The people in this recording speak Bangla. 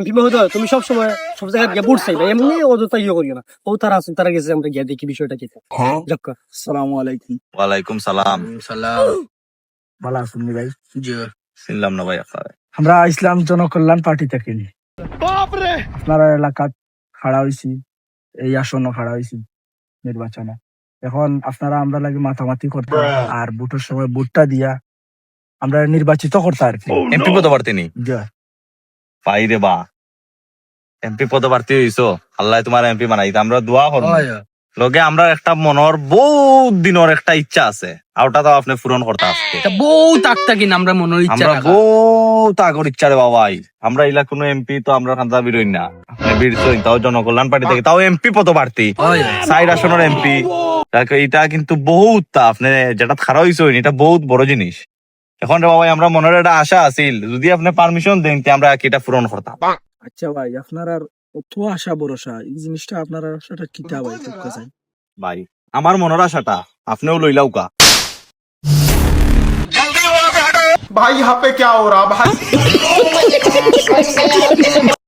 তুমি সবসময় সব জায়গায় গিয়ে বুট চাইবে, এমনি অযথা ইয়ে করিও না। ও তারা আছেন, তারা গেছে, আমরা গিয়ে দেখি বিষয়টা কি। যাক্কা, আসসালামু আলাইকুম। ওয়ালাইকুম সালাম। ভালো আছেন ভাই? জি। চিনলাম না ভাই আপনার। আমরা ইসলাম জনকল্যাণ পার্টি থেকে নি। আপনার এলাকাত খাড়া হয়েছি, এই আসন্ন খাড়া হয়েছি নির্বাচনে। এখন আপনারা আমরা লাগে মাতামাতি করতে আর ভোটের সময় ভোটটা দিয়া আমরা নির্বাচিত করতে আর কি। এমপি পদপ্রার্থী নি পাই রে বা এমপি পদপ্রার্থী হইছো, আল্লাহ তোমার এমপি বানাই। আমরা দোয়া করব লগে। আমরা একটা মনের বহুত দিনের একটা ইচ্ছা আছে, আর ওটা তো আপনি পূরণ করতে আসছে। বহুত আক্তা কিনা আমরা মনের ইচ্ছা আমরা বহুত আগর ইচ্ছা রে বাবাই। আমরা ইলা কোনো এমপি তো আমরা খান্তা বিরোই না, আপনি বিরোই তাও জনকল্যাণ পার্টি থেকে, তাও এমপি পদপ্রার্থী, 4 আসনের এমপি। এটা কিন্তু বহুত আপনি যেটা খারাপ হয়েছে এটা বহুত বড় জিনিস। এখন রে বাবাই আমরা মনের একটা আশা আছিল, যদি আপনি পারমিশন দেন আমরা এটা পূরণ করতাম। আচ্ছা ভাই, আপনার আর অত আশা ভরসা, এই জিনিসটা আপনার আশাটা কিতা ভাই? ভাই আমার মনের আশাটা আপনিও লইলাও কা। भाई यहाँ पे क्या हो रहा भाई?